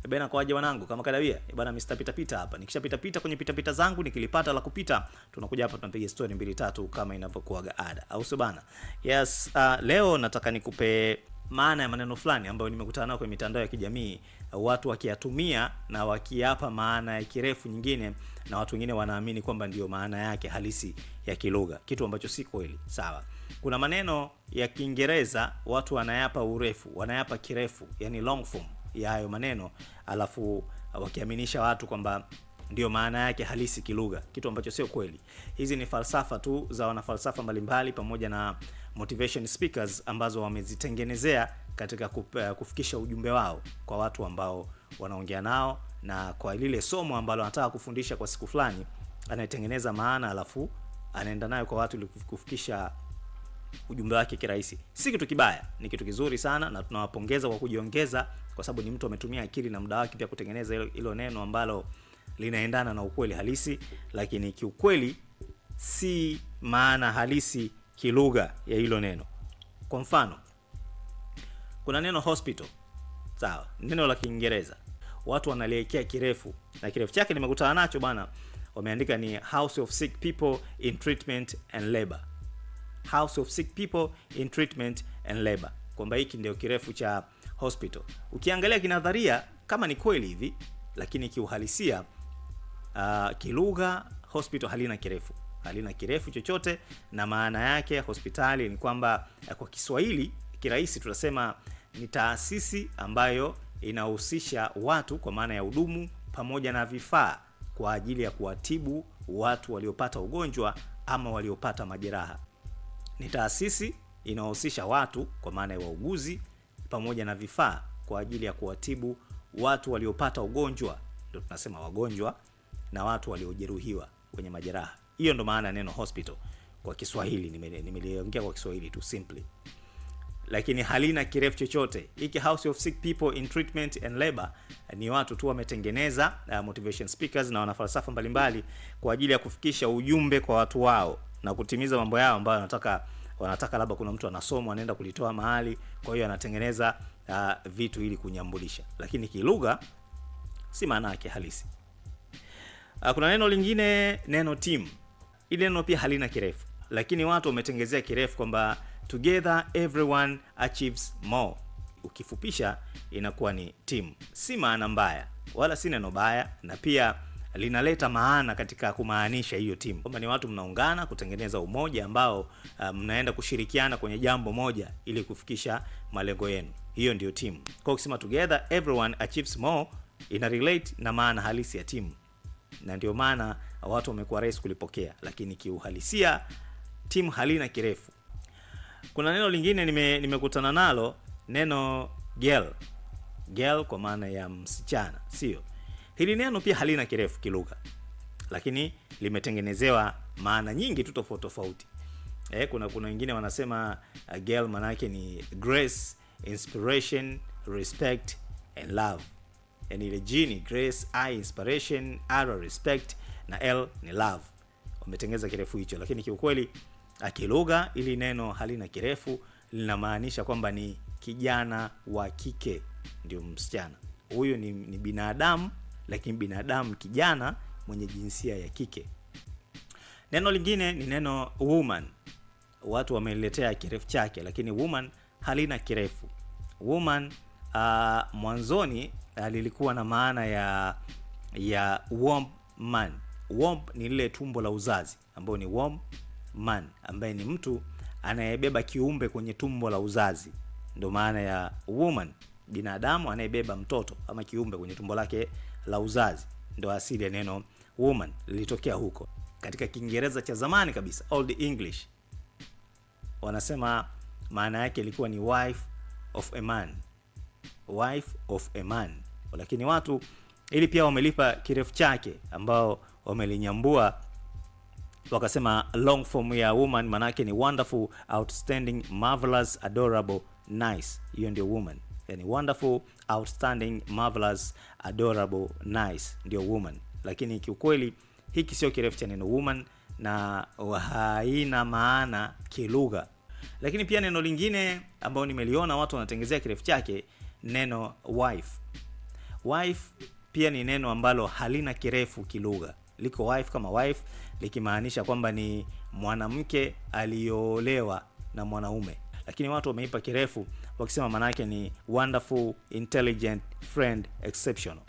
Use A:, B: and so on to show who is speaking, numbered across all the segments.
A: Bwana kwaje wanangu kama kadawia. Bwana Mr. Pita Pita hapa. Nikishapita pita kwenye pita pita zangu nikilipata la kupita, tunakuja hapa tunapiga story 2-3 kama inavyokuaga ada. Au sio bana? Yes, leo nataka nikupe maana ya maneno fulani ambayo nimekutana nayo kwenye mitandao ya kijamii, watu wakiyatumia na wakiapa maana ya kirefu nyingine, na watu wengine wanaamini kwamba ndio maana yake halisi ya kilugha, kitu ambacho si kweli. Sawa. Kuna maneno ya Kiingereza watu wanayapa urefu, wanayapa kirefu, yani long form ya hayo maneno, alafu wakiaminisha watu kwamba ndio maana yake halisi kilugha, kitu ambacho sio kweli. Hizi ni falsafa tu za wanafalsafa mbalimbali pamoja na motivation speakers ambazo wamezitengenezea katika kufikisha ujumbe wao kwa watu ambao wanaongea nao, na kwa lile somo ambalo anataka kufundisha kwa siku fulani, anaitengeneza maana alafu anaenda nayo kwa watu ili kufikisha ujumbe wake kirahisi. Si kitu kibaya, ni kitu kizuri sana, na tunawapongeza kwa kujiongeza, kwa sababu ni mtu ametumia akili na muda wake pia kutengeneza hilo neno ambalo linaendana na ukweli halisi, lakini kiukweli si maana halisi kilugha ya hilo neno. Kwa mfano, kuna neno hospital. Sawa, neno la Kiingereza watu wanaliwekea kirefu, na kirefu chake nimekutana nacho bana, wameandika ni House of Sick People in Treatment and Labor. House of Sick People in Treatment and Labor, kwamba hiki ndio kirefu cha hospital. Ukiangalia kinadharia kama ni kweli hivi, lakini kiuhalisia kilugha hospital halina kirefu chochote, na maana yake hospitali ni kwamba kwa Kiswahili kirahisi tutasema ni taasisi ambayo inahusisha watu kwa maana ya hudumu pamoja na vifaa kwa ajili ya kuwatibu watu waliopata ugonjwa ama waliopata majeraha. Ni taasisi inahusisha watu kwa maana ya wauguzi pamoja na vifaa kwa ajili ya kuwatibu watu waliopata ugonjwa, ndio tunasema wagonjwa, na watu waliojeruhiwa kwenye majeraha. Hiyo ndo maana neno hospital kwa Kiswahili, nimeliongea kwa Kiswahili tu simply, lakini halina kirefu chochote. Hiki House of Sick People in Treatment and Labor ni watu tu wametengeneza, motivation speakers na wanafalsafa mbalimbali kwa ajili ya kufikisha ujumbe kwa watu wao na kutimiza mambo yao ambayo wanataka labda kuna mtu anasoma anaenda kulitoa mahali, kwa hiyo anatengeneza vitu ili kunyambulisha, lakini kilugha si maana yake halisi. Kuna neno lingine, neno team. Ile neno pia halina kirefu, lakini watu wametengezea kirefu kwamba together everyone achieves more. Ukifupisha inakuwa ni team. Si maana mbaya wala si neno baya, na pia linaleta maana katika kumaanisha hiyo team, kwamba ni watu mnaungana kutengeneza umoja ambao mnaenda kushirikiana kwenye jambo moja ili kufikisha malengo yenu. Hiyo ndio team. Kwa kusema together everyone achieves more ina relate na maana halisi ya team, na ndio maana watu wamekuwa rahisi kulipokea, lakini kiuhalisia team halina kirefu. Kuna neno lingine nimekutana nalo, neno girl kwa maana ya msichana, sio? Hili neno pia halina kirefu kilugha, lakini limetengenezewa maana nyingi tu tofauti. Kuna wengine wanasema girl maana yake ni grace, inspiration, respect and love. Yani ile G ni grace, I inspiration, R respect, na L ni love. Wametengeza kirefu hicho, lakini kiukweli kilugha ili neno halina kirefu, linamaanisha kwamba ni kijana wa kike, ndio msichana. Huyo ni binadamu, lakini binadamu kijana mwenye jinsia ya kike. Neno lingine ni neno woman. Watu wameletea kirefu chake, lakini woman halina kirefu. Woman mwanzoni lilikuwa na maana ya warm man. Warm ni lile tumbo la uzazi, ambao ni warm man, ambaye ni mtu anayebeba kiumbe kwenye tumbo la uzazi. Ndio maana ya woman, binadamu anayebeba mtoto ama kiumbe kwenye tumbo lake la uzazi. Ndio asili ya neno woman, lilitokea huko. Katika Kiingereza cha zamani kabisa, Old English, wanasema maana yake ilikuwa ni wife of a man. Wife of a man. Lakini watu ili pia wamelipa kirefu chake ambao wamelinyambua, wakasema long form ya woman maana yake ni wonderful, outstanding, marvelous, adorable, nice. Hiyo ndio woman. Yani wonderful, outstanding, marvelous, adorable, nice ndio woman. Lakini kiukweli hiki sio kirefu cha neno woman na haina maana kilugha. Lakini pia neno lingine ambao nimeliona watu wanatengezea kirefu chake, neno wife. Wife pia ni neno ambalo halina kirefu kilugha. Liko wife kama wife, likimaanisha kwamba ni mwanamke aliyoolewa na mwanaume. Lakini watu wameipa kirefu wakisema maana yake ni wonderful, intelligent, friend, exceptional.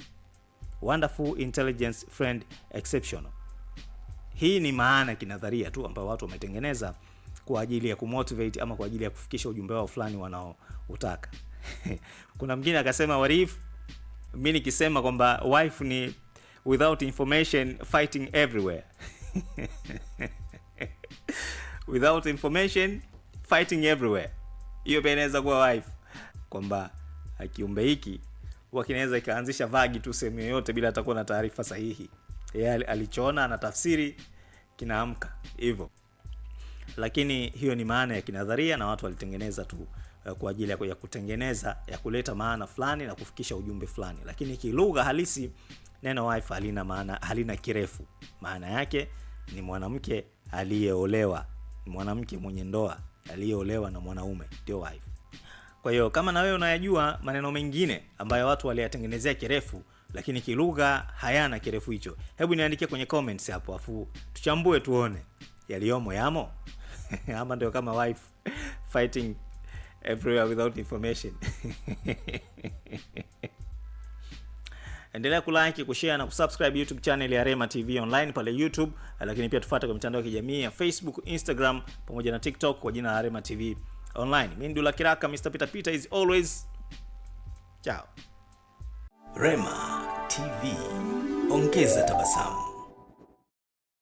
A: Wonderful, intelligent, friend, exceptional. Hii ni maana kinadharia tu ambayo watu wametengeneza kwa ajili ya kumotivate ama kwa ajili ya kufikisha ujumbe wao fulani wanaoutaka. Kuna mwingine akasema what if mimi nikisema kwamba wife ni without information fighting everywhere. Without information fighting everywhere. Hiyo pia inaweza kuwa wife, kwamba kiumbe hiki huwa kinaweza ikaanzisha vagi tu sehemu yoyote bila hata kuwa na taarifa sahihi. Yeye alichoona na tafsiri kinaamka hivyo. Lakini hiyo ni maana ya kinadharia na watu walitengeneza tu kwa ajili ya kutengeneza, ya kuleta maana fulani na kufikisha ujumbe fulani. Lakini kilugha halisi neno wife halina maana, halina kirefu. Maana yake ni mwanamke aliyeolewa, ni mwanamke mwenye ndoa aliyeolewa na mwanaume, ndio wife. Kwa hiyo kama na wewe unayajua maneno mengine ambayo watu waliyatengenezea kirefu lakini kilugha hayana kirefu hicho, hebu niandikie kwenye comments hapo afu tuchambue tuone yaliomo yamo. Ama ndio kama wife fighting everywhere without information. Endelea kulike, kushare na kusubscribe YouTube channel ya Rema TV Online pale YouTube, lakini pia tufuate kwa mitandao ya kijamii ya Facebook, Instagram pamoja na TikTok kwa jina la Rema TV Online. Mimi Ndula Kiraka, Mr. Peter Peter is always. Ciao. Rema TV, ongeza tabasamu.